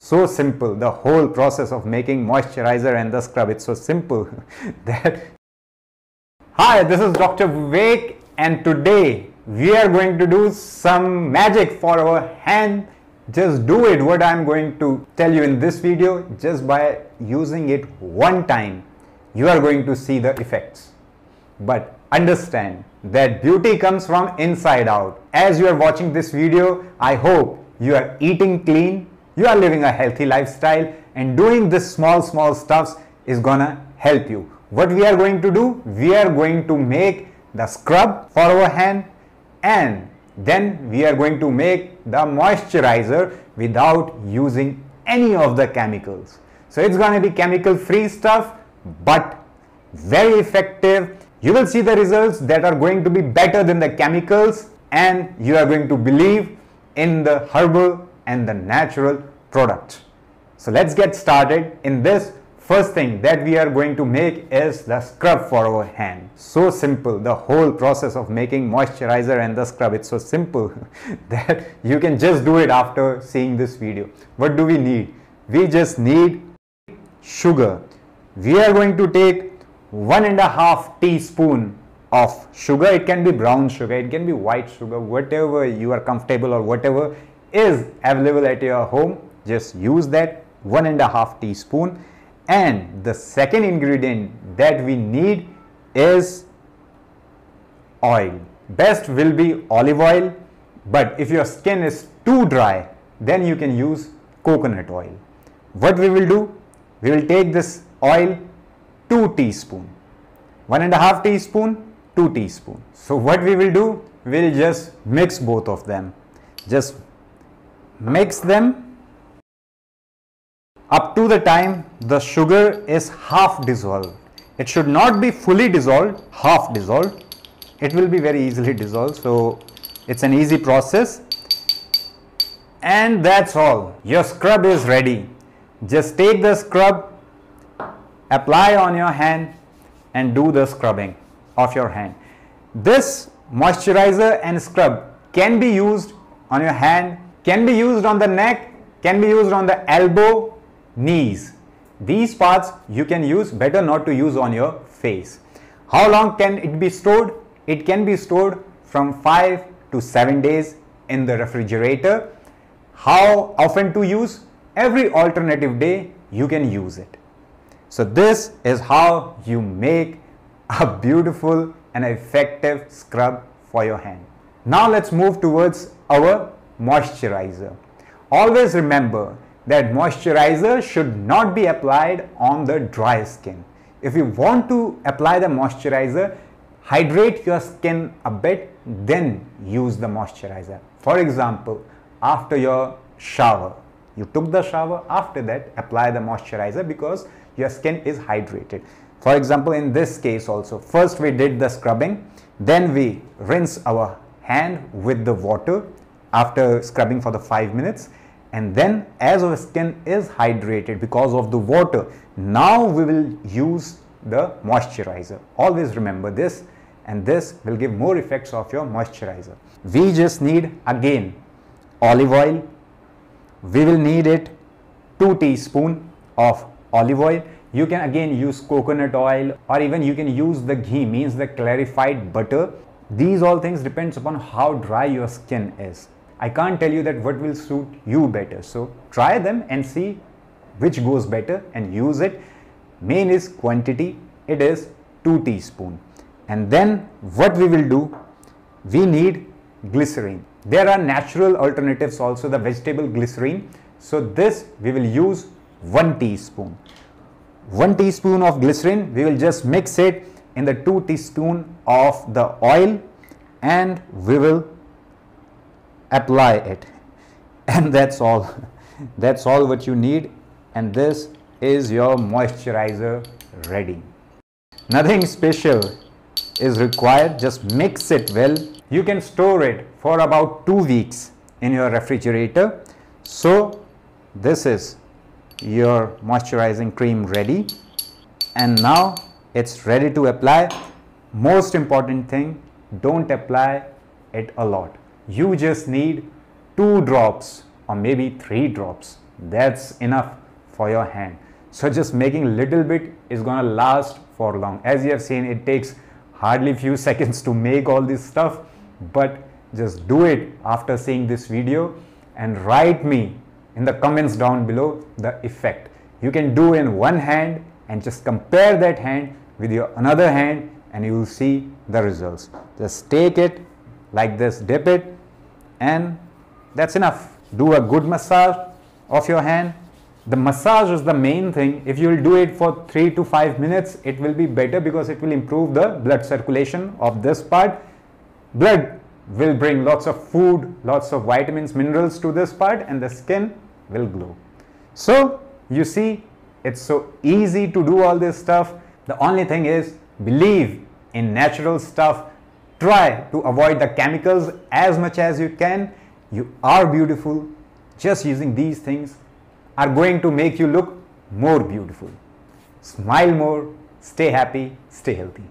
So simple, the whole process of making moisturizer and the scrub, it's so simple that... Hi, this is Dr. Vivek and today we are going to do some magic for our hand. Just do it what I'm going to tell you in this video. Just by using it one time, you are going to see the effects. But understand that beauty comes from inside out. As you are watching this video, I hope you are eating clean, you are living a healthy lifestyle, and doing this small stuffs is gonna help you. What we are going to do? We are going to make the scrub for our hand, and then we are going to make the moisturizer without using any of the chemicals. So it's going to be chemical free stuff, but very effective. You will see the results that are going to be better than the chemicals, and you are going to believe in the herbal and the natural product. So let's get started. In this, first thing that we are going to make is the scrub for our hand. So simple, the whole process of making moisturizer and the scrub, it's so simple that you can just do it after seeing this video. What do we need? We just need sugar. We are going to take 1.5 teaspoon of sugar. It can be brown sugar, it can be white sugar, whatever you are comfortable or whatever is available at your home, just use that. 1.5 teaspoon. And the second ingredient that we need is oil. Best will be olive oil, but if your skin is too dry, then you can use coconut oil. What we will do? We will take this oil 2 teaspoon, 1.5 teaspoon, 2 teaspoon. So what we will do? We'll just mix both of them. Just mix them up to the time the sugar is half dissolved. It should not be fully dissolved, half dissolved. It will be very easily dissolved, so it's an easy process. And that's all. Your scrub is ready. Just take the scrub, apply on your hand and do the scrubbing of your hand. This moisturizer and scrub can be used on your hand, can be used on the neck, can be used on the elbow, knees. These parts you can use, better not to use on your face. How long can it be stored? It can be stored from 5 to 7 days in the refrigerator. How often to use? Every alternative day you can use it. So this is how you make a beautiful and effective scrub for your hand. Now let's move towards our moisturizer. Always remember that moisturizer should not be applied on the dry skin. If you want to apply the moisturizer, hydrate your skin a bit, then use the moisturizer. For example, after your shower, you took the shower, after that apply the moisturizer because your skin is hydrated. For example, in this case also, first we did the scrubbing, then we rinse our hand with the water after scrubbing for the 5 minutes, and then as our skin is hydrated because of the water, now we will use the moisturizer. Always remember this, and this will give more effects of your moisturizer. We just need again olive oil. We will need it 2 teaspoons of olive oil. You can again use coconut oil, or even you can use the ghee, means the clarified butter. These all things depends upon how dry your skin is. I can't tell you that what will suit you better. So try them and see which goes better and use it. Main is quantity. It is 2 teaspoons. And then what we will do? We need glycerine. There are natural alternatives also, the vegetable glycerine. So this we will use 1 teaspoon. 1 teaspoon of glycerine, we will just mix it in the 2 teaspoons of the oil, and we will apply it. And that's all. That's all what you need, and this is your moisturizer ready. Nothing special is required, just mix it well. You can store it for about 2 weeks in your refrigerator. So this is your moisturizing cream ready, and now it's ready to apply. Most important thing, don't apply it a lot. You just need 2 drops or maybe 3 drops. that's enough for your hand. So just making little bit is gonna last for long. As you have seen, it takes hardly few seconds to make all this stuff, but just do it after seeing this video and write me in the comments down below the effect. You can do in one hand and just compare that hand with your another hand and you will see the results. Just take it like this, dip it, and that's enough. Do a good massage of your hand. The massage is the main thing. If you will do it for 3 to 5 minutes, it will be better because it will improve the blood circulation of this part. Blood will bring lots of food, lots of vitamins, minerals to this part, and the skin will glow. So you see, it's so easy to do all this stuff. The only thing is, believe in natural stuff. Try to avoid the chemicals as much as you can. You are beautiful. Just using these things are going to make you look more beautiful. Smile more, stay happy, stay healthy.